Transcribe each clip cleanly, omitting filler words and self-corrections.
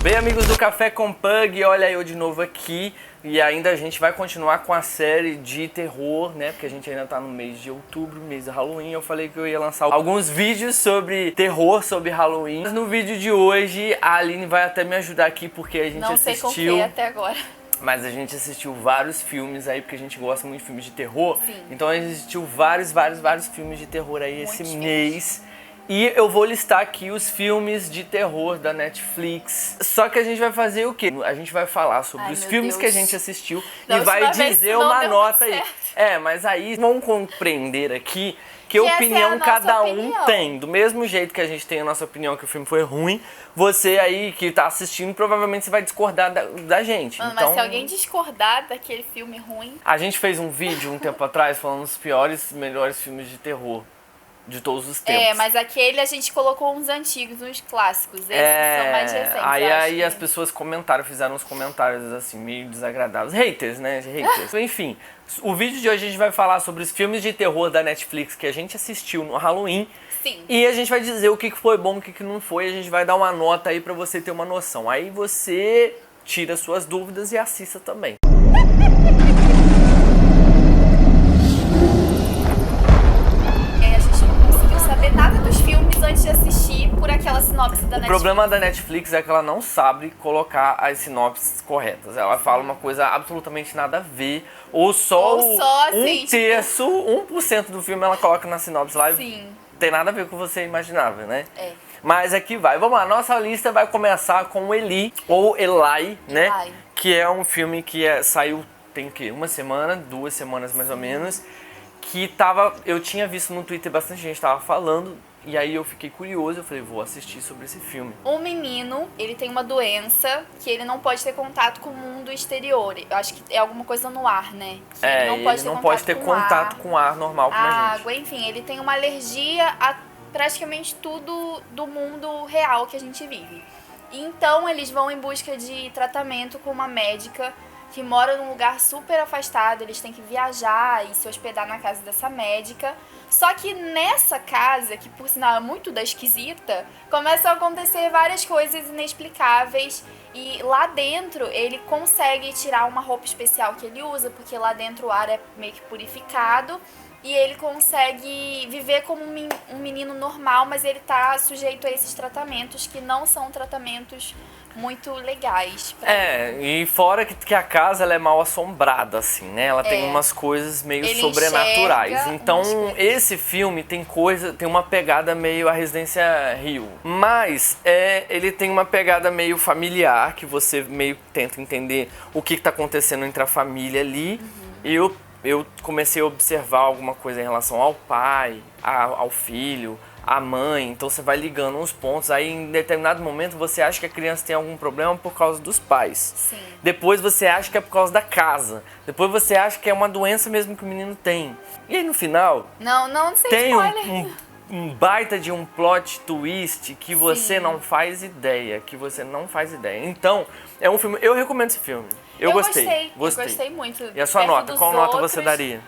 Bem, amigos do Café com Pug, olha eu de novo aqui. E ainda a gente vai continuar com a série de terror, né? Porque a gente ainda tá no mês de outubro, mês de Halloween. Eu falei que eu ia lançar alguns vídeos sobre terror, sobre Halloween. Mas no vídeo de hoje, a Aline vai até me ajudar aqui, porque a gente assistiu... Não sei com quem até agora. Mas a gente assistiu vários filmes aí, porque a gente gosta muito de filmes de terror. Sim. Então a gente assistiu vários filmes de terror aí esse Muitos mês. E eu vou listar aqui os filmes de terror da Netflix. Só que a gente vai fazer o quê? A gente vai falar sobre os filmes que a gente assistiu e vai dizer uma nota aí. Mas aí vão compreender aqui que opinião cada um tem. Do mesmo jeito que a gente tem a nossa opinião que o filme foi ruim, você aí que tá assistindo, provavelmente você vai discordar da gente. Mano, então, mas se alguém discordar daquele filme ruim... A gente fez um vídeo um tempo atrás falando dos piores e melhores filmes de terror de todos os tempos. Mas aquele a gente colocou uns antigos, uns clássicos. Esses são mais recentes. Aí as pessoas comentaram, fizeram uns comentários assim, meio desagradáveis. Haters, né? Haters. Enfim, o vídeo de hoje a gente vai falar sobre os filmes de terror da Netflix que a gente assistiu no Halloween. Sim. E a gente vai dizer o que foi bom, o que não foi. A gente vai dar uma nota aí pra você ter uma noção. Aí você tira suas dúvidas e assista também. Nada dos filmes antes de assistir por aquela sinopse da Netflix. O problema da Netflix é que ela não sabe colocar as sinopses corretas. Ela fala uma coisa absolutamente nada a ver, ou só assim, um terço, 1% do filme ela coloca na sinopse lá. Sim. E tem nada a ver com o que você imaginava, né? É. Mas aqui vai. Vamos lá, nossa lista vai começar com Eli, ou Eli, né? Eli. Que é um filme que saiu tem o quê? 1 semana, 2 semanas mais ou menos. Que eu tinha visto no Twitter, bastante gente tava falando, e aí eu fiquei curioso, eu falei, vou assistir sobre esse filme. Um menino, ele tem uma doença que ele não pode ter contato com o mundo exterior. Eu acho que é alguma coisa no ar, né? Que ele não pode ter contato com ar normal como a gente. Água, enfim, ele tem uma alergia a praticamente tudo do mundo real que a gente vive. Então eles vão em busca de tratamento com uma médica que mora num lugar super afastado, eles têm que viajar e se hospedar na casa dessa médica. Só que nessa casa, que por sinal é muito da esquisita, começam a acontecer várias coisas inexplicáveis. E lá dentro ele consegue tirar uma roupa especial que ele usa, porque lá dentro o ar é meio que purificado. E ele consegue viver como um menino normal, mas ele tá sujeito a esses tratamentos que não são tratamentos muito legais. E fora que a casa ela é mal assombrada, assim, né? Ela tem umas coisas meio sobrenaturais. Então, esse filme tem uma pegada meio a Residência Rio. Mas ele tem uma pegada meio familiar, que você meio tenta entender o que tá acontecendo entre a família ali. Eu comecei a observar alguma coisa em relação ao pai, ao filho, à mãe. Então você vai ligando uns pontos. Aí em determinado momento você acha que a criança tem algum problema por causa dos pais. Sim. Depois você acha que é por causa da casa. Depois você acha que é uma doença mesmo que o menino tem. E aí no final... Não sei tem spoiler. um baita de um plot twist que você não faz ideia. Então, é um filme... Eu recomendo esse filme. Eu gostei. Eu gostei muito. E a sua nota? Qual nota você daria?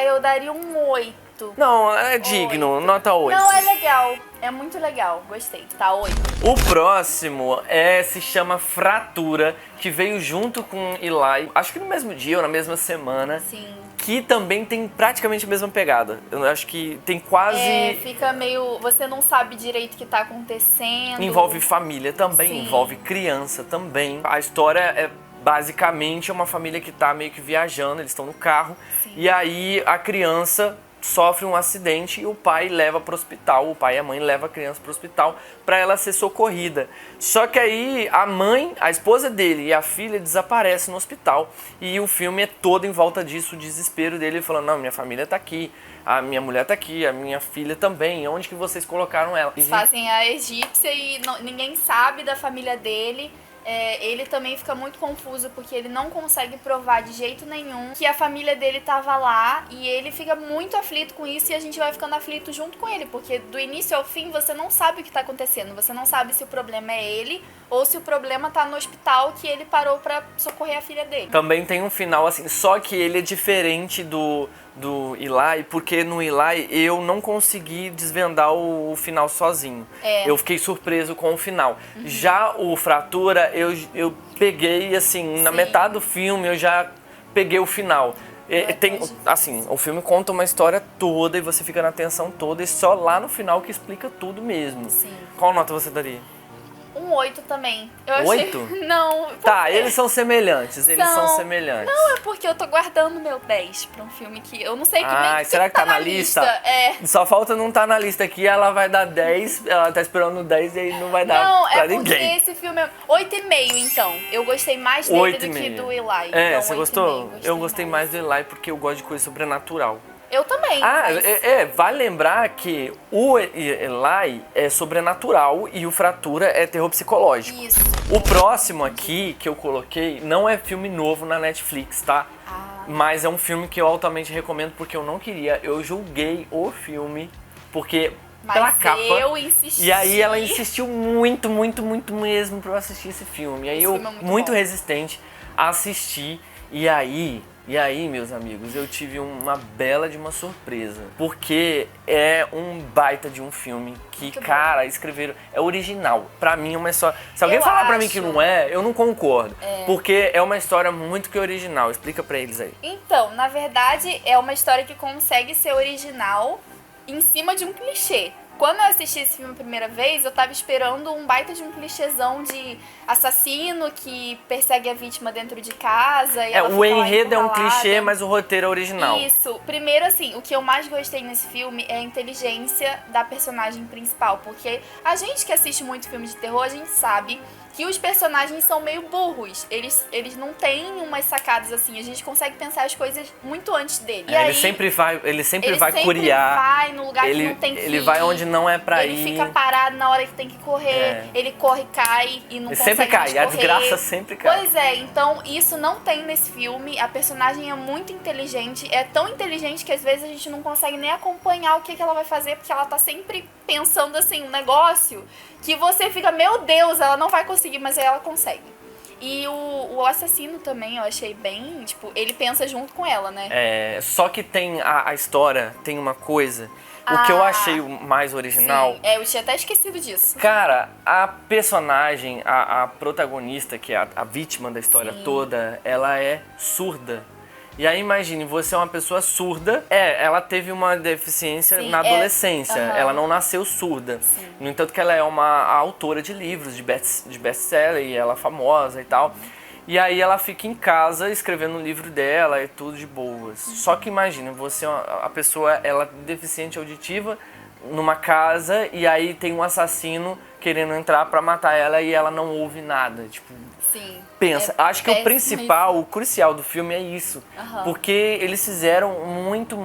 Eu daria um 8. Não, é digno. 8. Nota 8. Não, é legal. É muito legal. Gostei. Tá, 8. O próximo se chama Fratura, que veio junto com Eli. Acho que no mesmo dia ou na mesma semana. Sim. Que também tem praticamente a mesma pegada. Eu acho que tem quase... fica meio... Você não sabe direito o que tá acontecendo. Envolve família também, Sim. Envolve criança também. A história é basicamente uma família que tá meio que viajando, eles estão no carro. Sim. E aí a criança sofre um acidente e o pai leva para o hospital. O pai e a mãe levam a criança para o hospital para ela ser socorrida. Só que aí a mãe, a esposa dele e a filha desaparecem no hospital. E o filme é todo em volta disso, o desespero dele falando, não, minha família tá aqui, a minha mulher tá aqui, a minha filha também, onde que vocês colocaram ela? Eles fazem a egípcia e ninguém sabe da família dele. Ele também fica muito confuso porque ele não consegue provar de jeito nenhum que a família dele tava lá e ele fica muito aflito com isso e a gente vai ficando aflito junto com ele, porque do início ao fim você não sabe o que tá acontecendo, você não sabe se o problema é ele ou se o problema tá no hospital que ele parou pra socorrer a filha dele. Também tem um final assim, só que ele é diferente do Eli, porque no Eli eu não consegui desvendar o final sozinho. Eu fiquei surpreso com o final. Já o Fratura, eu peguei, assim, na metade do filme eu já peguei o final. Assim, o filme conta uma história toda e você fica na tensão toda e só lá no final que explica tudo mesmo. Sim. Qual nota você daria? Um 8 também. Eu achei... 8? Não. Tá, eles são semelhantes, são semelhantes. Não, é porque eu tô guardando meu 10 pra um filme que eu não sei que nem será que tá na lista? Só falta não tá na lista aqui, ela vai dar 10, ela tá esperando 10 e aí não vai dar pra ninguém. Não, é porque esse filme é 8,5 então. Eu gostei mais dele do que do Eli. Então, você gostou? Eu gostei mais do Eli porque eu gosto de coisa sobrenatural. Eu também. Vale lembrar que o Eli é sobrenatural e o Fratura é terror psicológico. Isso. O próximo aqui que eu coloquei não é filme novo na Netflix, tá? Mas é um filme que eu altamente recomendo porque eu não queria. Eu julguei o filme porque pela capa. Eu insisti. E aí ela insistiu muito mesmo pra eu assistir esse filme. E aí eu, muito resistente, assisti. E aí, meus amigos, eu tive uma bela de uma surpresa. Porque é um baita de um filme que, muito cara, escreveram... É original. Pra mim é uma história... Se alguém falar pra mim que não é, eu não concordo. Porque é uma história muito que original. Explica pra eles aí. Então, na verdade, é uma história que consegue ser original em cima de um clichê. Quando eu assisti esse filme a primeira vez, eu tava esperando um baita de um clichêzão de assassino que persegue a vítima dentro de casa. E o enredo é um clichê, mas o roteiro é original. Isso. Primeiro, assim, o que eu mais gostei nesse filme é a inteligência da personagem principal. Porque a gente que assiste muito filme de terror, a gente sabe que os personagens são meio burros. Eles não têm umas sacadas assim. A gente consegue pensar as coisas muito antes dele. Ele sempre vai curiar. Ele vai no lugar que não tem que ir. Ele vai onde não é pra ir. Ele fica parado na hora que tem que correr. Ele corre, cai e não consegue sempre cai. mais correr. A desgraça sempre cai. Pois é, então isso não tem nesse filme. A personagem é muito inteligente. É tão inteligente que às vezes a gente não consegue nem acompanhar o que ela vai fazer, porque ela tá sempre pensando assim, um negócio que você fica, meu Deus, ela não vai conseguir, mas aí ela consegue. E o assassino também, eu achei bem, tipo, ele pensa junto com ela, né? Só que tem a história, tem uma coisa, o que eu achei o mais original... Sim, eu tinha até esquecido disso. Cara, a personagem, a protagonista, que é a vítima da história toda, ela é surda. E aí imagine, você é uma pessoa surda, ela teve uma deficiência na adolescência, ela não nasceu surda. Sim. No entanto que ela é uma autora de livros, de best-seller, e ela é famosa e tal. E aí ela fica em casa escrevendo o livro dela e tudo de boas. Só que imagine, você, a pessoa, ela é deficiente auditiva numa casa e aí tem um assassino querendo entrar pra matar ela e ela não ouve nada, tipo... Sim. Pensa, acho que o principal, o crucial do filme é isso. Porque eles fizeram muito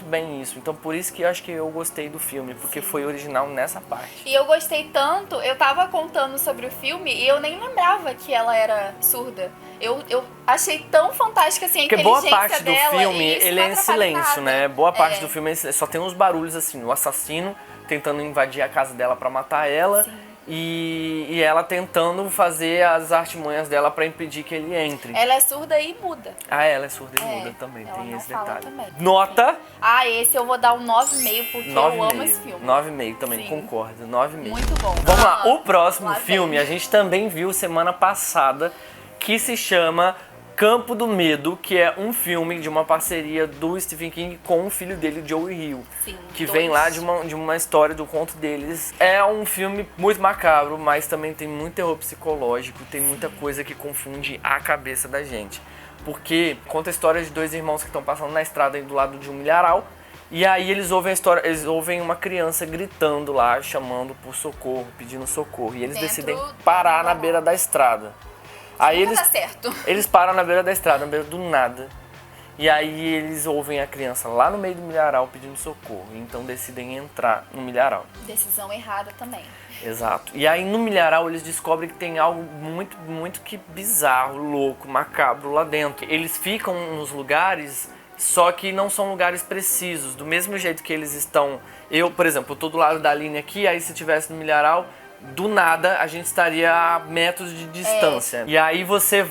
bem isso. Então por isso que eu acho que eu gostei do filme, porque foi original nessa parte. E eu gostei tanto, eu tava contando sobre o filme e eu nem lembrava que ela era surda. Eu achei tão fantástica assim a inteligência dela. Porque boa parte do filme, ele é em silêncio, nada. né? Boa parte do filme só tem uns barulhos assim, o assassino tentando invadir a casa dela pra matar ela. Sim. E ela tentando fazer as artimanhas dela pra impedir que ele entre. Ela é surda e muda. Ela é surda e muda também, tem esse detalhe. Também. Nota? Esse eu vou dar um 9,5 porque eu amo esse filme. 9,5 também, concordo. 9,5. Muito bom. Vamos lá, o próximo filme a gente também viu semana passada, que se chama Campo do Medo, que é um filme de uma parceria do Stephen King com o filho dele, Joey Hill. Sim, que vem lá de uma história do conto deles. É um filme muito macabro, mas também tem muito terror psicológico, tem muita coisa que confunde a cabeça da gente. Porque conta a história de dois irmãos que estão passando na estrada do lado de um milharal, e aí eles ouvem uma criança gritando lá, chamando por socorro, pedindo socorro, e eles decidem parar na beira da estrada. Aí eles param na beira da estrada, na beira do nada. E aí eles ouvem a criança lá no meio do milharal pedindo socorro. Então decidem entrar no milharal. Decisão errada também. Exato. E aí no milharal eles descobrem que tem algo muito que bizarro, louco, macabro lá dentro. Eles ficam nos lugares, só que não são lugares precisos. Do mesmo jeito que eles estão... Eu, por exemplo, eu tô do lado da linha aqui, aí se estivesse no milharal... do nada a gente estaria a metros de distância. E aí você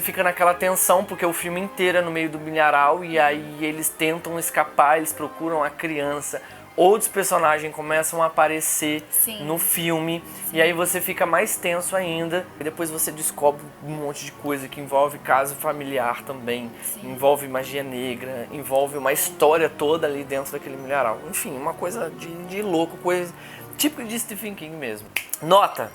fica naquela tensão, porque o filme inteiro é no meio do milharal, e aí eles tentam escapar, eles procuram a criança. Outros personagens começam a aparecer no filme, e aí você fica mais tenso ainda. E depois você descobre um monte de coisa que envolve caso familiar também, envolve magia negra, envolve uma história toda ali dentro daquele milharal. Enfim, uma coisa de louco, coisa típica de Stephen King mesmo. Nota?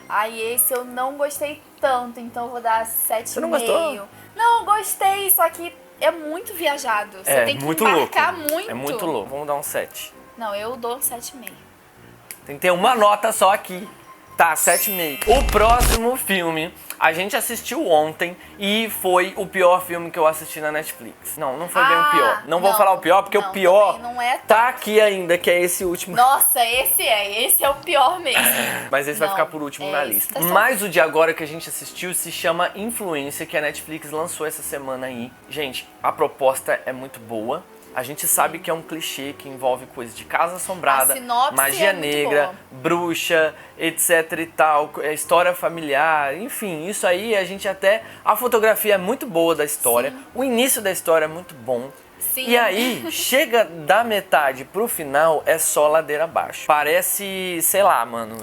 Ai, esse eu não gostei tanto, então eu vou dar 7,5. Você não gostou? Não, gostei, só que é muito viajado. Você tem que embarcar muito. É muito louco. Vamos dar um 7. Não, eu dou 7,5. Tem que ter uma nota só aqui. Tá, 7,5. O próximo filme a gente assistiu ontem e foi o pior filme que eu assisti na Netflix. Não foi bem o pior. Não vou falar o pior, porque o pior não é tá aqui ainda, que é esse último. Nossa, esse é o pior mesmo. Mas esse vai ficar por último na lista. Tá. Mas o de agora que a gente assistiu se chama Influência, que a Netflix lançou essa semana aí. Gente, a proposta é muito boa. A gente sabe que é um clichê que envolve coisas de casa assombrada, magia negra, bruxa, etc e tal, história familiar, enfim, isso aí a gente até... A fotografia é muito boa da história, o início da história é muito bom. E aí, chega da metade pro final, é só ladeira abaixo. Parece, sei lá, mano...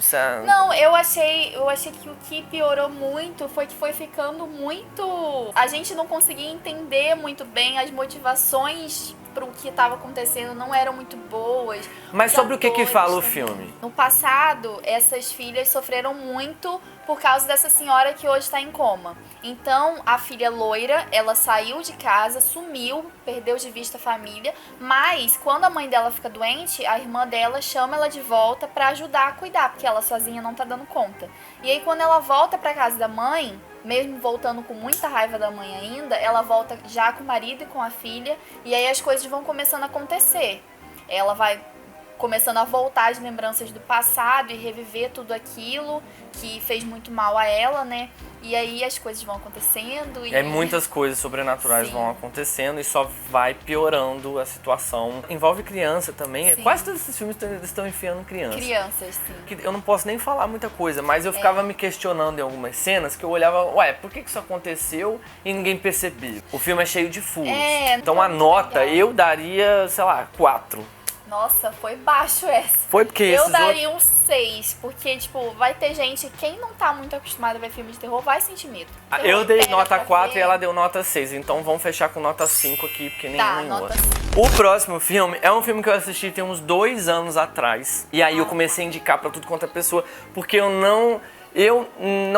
Não, eu achei que o que piorou muito foi que foi ficando muito... A gente não conseguia entender muito bem as motivações pro que estava acontecendo, não eram muito boas. Mas sobre o que fala o filme? No passado, essas filhas sofreram muito por causa dessa senhora que hoje está em coma. Então, a filha loira, ela saiu de casa, sumiu, perdeu de vista a família, mas quando a mãe dela fica doente, a irmã dela chama ela de volta para ajudar a cuidar, porque ela sozinha não tá dando conta. E aí, quando ela volta para casa da mãe, mesmo voltando com muita raiva da mãe ainda, ela volta já com o marido e com a filha, e aí as coisas vão começando a acontecer. Ela vai começando a voltar às lembranças do passado e reviver tudo aquilo que fez muito mal a ela, né? E aí as coisas vão acontecendo. E... muitas coisas sobrenaturais vão acontecendo e só vai piorando a situação. Envolve criança também. Quase todos esses filmes estão enfiando crianças. Crianças, sim. Eu não posso nem falar muita coisa, mas eu ficava me questionando em algumas cenas que eu olhava, por que isso aconteceu e ninguém percebeu? O filme é cheio de furos. Então a nota eu daria, sei lá, 4. Nossa, foi baixo essa. Foi porque eu daria um 6, porque, tipo, vai ter gente, quem não tá muito acostumado a ver filme de terror, vai sentir medo. Eu dei nota 4 e ela deu nota 6, então vamos fechar com nota 5 aqui, porque nem outra. O próximo filme é um filme que eu assisti tem uns 2 anos atrás, e aí eu comecei a indicar pra tudo quanto é pessoa, porque eu não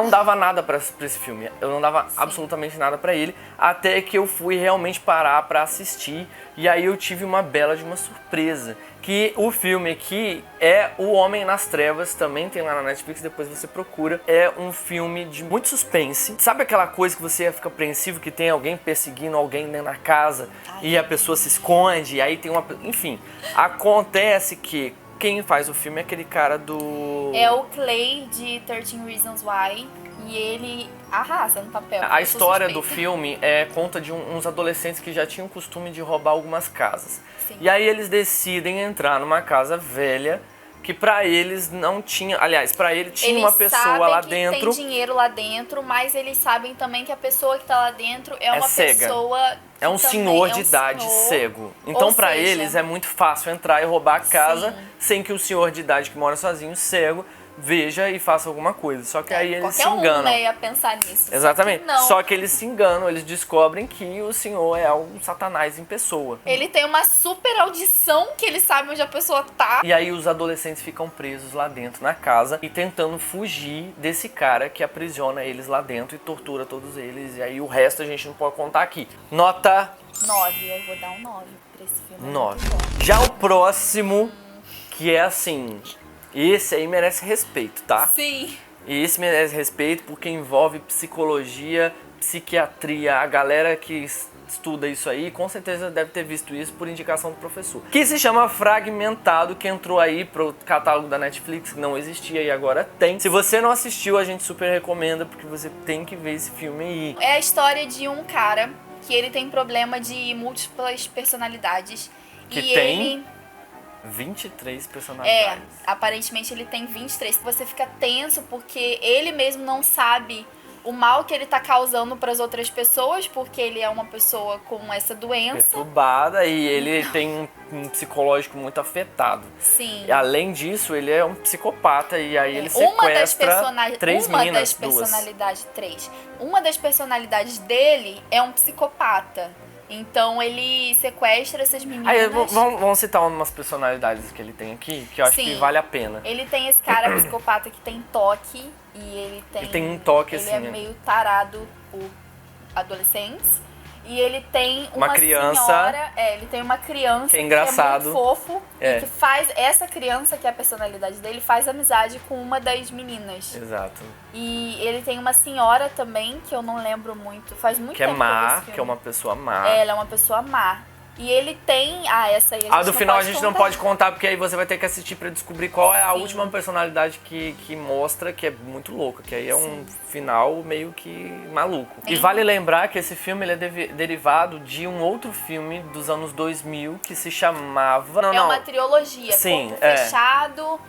dava nada pra esse filme, eu não dava absolutamente nada pra ele, até que eu fui realmente parar pra assistir, e aí eu tive uma bela de uma surpresa, que o filme aqui é O Homem nas Trevas, também tem lá na Netflix, depois você procura, é um filme de muito suspense, sabe aquela coisa que você fica apreensivo, que tem alguém perseguindo alguém dentro da casa, e a pessoa se esconde, e aí tem uma... Enfim, acontece que quem faz o filme é aquele cara do... É o Clay de 13 Reasons Why. E ele arrasa no papel. A história do filme conta de uns adolescentes que já tinham o costume de roubar algumas casas. E aí eles decidem entrar numa casa velha que pra eles não tinha... Aliás, pra ele tinha uma pessoa lá dentro. Eles sabem que tem dinheiro lá dentro, mas eles sabem também que a pessoa que tá lá dentro é uma cega. Pessoa... É um senhor de idade cego. Então, pra eles, é muito fácil entrar e roubar a casa sem que o senhor de idade que mora sozinho, cego, veja e faça alguma coisa. Só que aí eles se enganam. Qualquer um ia pensar nisso. Exatamente. Só que eles se enganam, eles descobrem que o senhor é um satanás em pessoa. Ele tem uma super audição que ele sabe onde a pessoa tá. E aí os adolescentes ficam presos lá dentro na casa e tentando fugir desse cara que aprisiona eles lá dentro e tortura todos eles. E aí o resto a gente não pode contar aqui. Nota 9, eu vou dar um 9 pra esse filme. 9. Já o próximo, que é assim... Esse aí merece respeito, tá? Sim. E esse merece respeito porque envolve psicologia, psiquiatria, a galera que estuda isso aí com certeza deve ter visto isso por indicação do professor. Que se chama Fragmentado, que entrou aí pro catálogo da Netflix, que não existia e agora tem. Se você não assistiu, a gente super recomenda porque você tem que ver esse filme aí. É a história de um cara que ele tem problema de múltiplas personalidades. Que tem? 23 personalidades. Aparentemente ele tem 23. Você fica tenso porque ele mesmo não sabe o mal que ele tá causando para as outras pessoas, porque ele é uma pessoa com essa doença. Perturbada, e ele tem um psicológico muito afetado. Sim. E além disso, ele é um psicopata, e aí ele sequestra três meninas, Uma das personalidades dele é um psicopata. Então ele sequestra essas meninas. Aí, vamos citar umas personalidades que ele tem aqui, que eu acho que vale a pena. Ele tem esse cara psicopata que tem toque. E ele tem um toque, ele assim. Ele é meio tarado por adolescentes. E ele tem uma criança. Senhora, ele tem uma criança que é engraçado. Que é muito fofo. E que faz. Essa criança, que é a personalidade dele, faz amizade com uma das meninas. Exato. E ele tem uma senhora também, que eu não lembro muito. Faz muito tempo que é má, que é uma pessoa má. Ela é uma pessoa má. E ele tem... essa aí do final a gente não pode contar, porque aí você vai ter que assistir pra descobrir qual é a última personalidade que mostra, que é muito louca. Que aí é um final meio que maluco. E vale lembrar que esse filme ele é derivado de um outro filme dos anos 2000 que se chamava... uma trilogia. Sim, Fechado...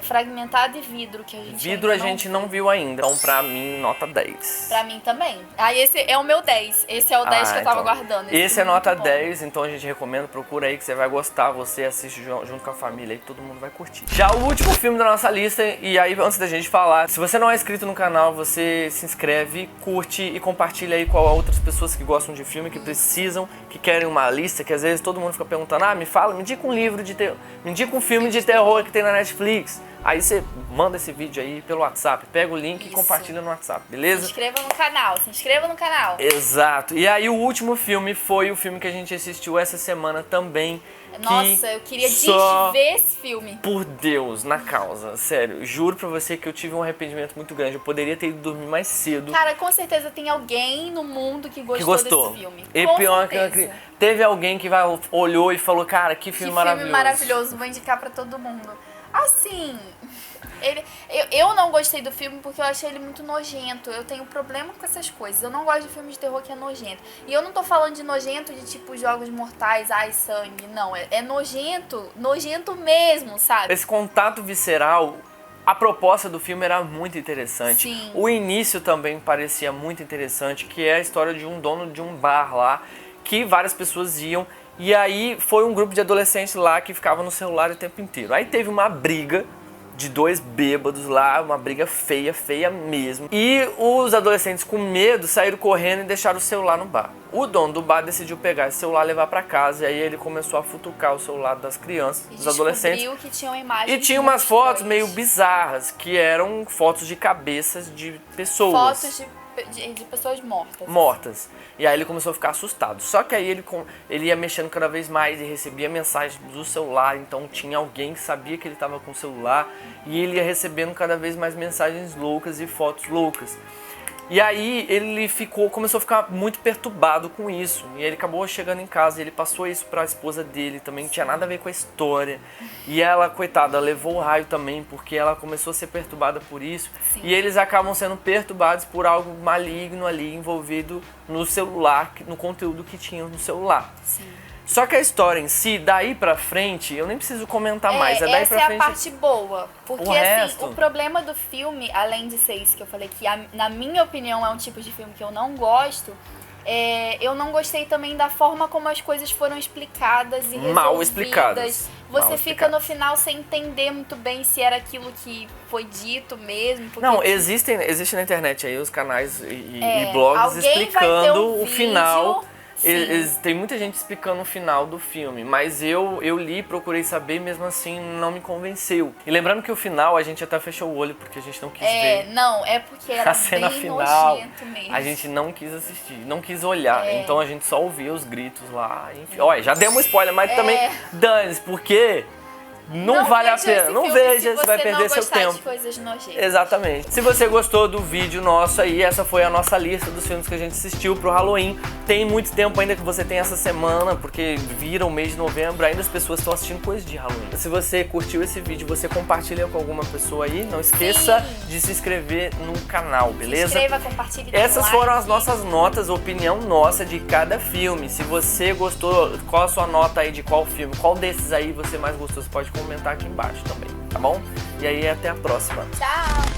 Fragmentado e Vidro, que a gente Vidro a gente não viu ainda, então pra mim, nota 10. Pra mim também. Esse é o meu 10. Esse é o 10 que eu tava guardando. Esse é nota 10, então a gente recomenda, procura aí que você vai gostar, você assiste junto com a família aí, que todo mundo vai curtir. Já o último filme da nossa lista, e aí antes da gente falar, se você não é inscrito no canal, você se inscreve, curte e compartilha aí com outras pessoas que gostam de filme, que precisam, que querem uma lista, que às vezes todo mundo fica perguntando, me indica um livro de terror, me indica um filme de terror que tem na Netflix. Aí você manda esse vídeo aí pelo WhatsApp, pega o link e compartilha no WhatsApp, beleza? Se inscreva no canal. Exato. E aí o último filme foi o filme que a gente assistiu essa semana também. Nossa, eu queria desver esse filme. Por Deus, na causa, sério. Juro pra você que eu tive um arrependimento muito grande. Eu poderia ter ido dormir mais cedo. Cara, com certeza tem alguém no mundo que gostou desse filme. E pior que teve alguém que olhou e falou, cara, que filme maravilhoso. Que filme maravilhoso, vou indicar pra todo mundo. Assim, eu não gostei do filme porque eu achei ele muito nojento. Eu tenho problema com essas coisas. Eu não gosto de filme de terror que é nojento. E eu não tô falando de nojento de tipo Jogos Mortais, sangue. Não, é nojento. Nojento mesmo, sabe? Esse contato visceral, a proposta do filme era muito interessante. Sim. O início também parecia muito interessante, que é a história de um dono de um bar lá, que várias pessoas iam. E aí foi um grupo de adolescentes lá que ficava no celular o tempo inteiro. Aí teve uma briga de dois bêbados lá, uma briga feia, feia mesmo. E os adolescentes com medo saíram correndo e deixaram o celular no bar. O dono do bar decidiu pegar esse celular e levar pra casa. E aí ele começou a futucar o celular das crianças, dos adolescentes. Que tinham imagens e tinha umas fotos meio bizarras, que eram fotos de cabeças de pessoas. Fotos de pessoas mortas. E aí ele começou a ficar assustado. Só que aí ele ia mexendo cada vez mais e recebia mensagens do celular. Então tinha alguém que sabia que ele estava com o celular. E ele ia recebendo cada vez mais mensagens loucas e fotos loucas. E aí ele começou a ficar muito perturbado com isso. E ele acabou chegando em casa e ele passou isso pra esposa dele também, não tinha nada a ver com a história. E ela, coitada, levou o raio também, porque ela começou a ser perturbada por isso. Sim. E eles acabam sendo perturbados por algo maligno ali envolvido no celular, no conteúdo que tinha no celular. Sim. Só que a história em si, daí pra frente, eu nem preciso comentar mais. Daí essa pra frente, é a parte boa. Porque assim, o problema do filme, além de ser isso que eu falei, que na minha opinião é um tipo de filme que eu não gosto, eu não gostei também da forma como as coisas foram explicadas e resolvidas. Mal explicadas. Você fica no final sem entender muito bem se era aquilo que foi dito mesmo. Não, existe na internet aí os canais e blogs explicando o final. Tem muita gente explicando o final do filme, mas eu li, procurei saber, mesmo assim não me convenceu. E lembrando que o final a gente até fechou o olho porque a gente não quis ver. Não, é porque era a cena bem final, nojento mesmo. a gente não quis assistir, não quis olhar, então a gente só ouvia os gritos lá, enfim. Olha, já demos um spoiler, mas também dane-se, porque não vale a pena. Não veja, você vai perder seu tempo. De coisas nojentas. Exatamente. Se você gostou do vídeo nosso aí, essa foi a nossa lista dos filmes que a gente assistiu pro Halloween. Tem muito tempo ainda que você tem essa semana, porque vira o mês de novembro, ainda as pessoas estão assistindo coisas de Halloween. Se você curtiu esse vídeo, você compartilha com alguma pessoa aí. Não esqueça de se inscrever no canal, beleza? Se inscreva, compartilhe. Essas foram as nossas notas, opinião nossa de cada filme. Se você gostou, qual a sua nota aí de qual filme? Qual desses aí você mais gostou? Você pode comentar aqui embaixo também, tá bom? E aí, até a próxima. Tchau!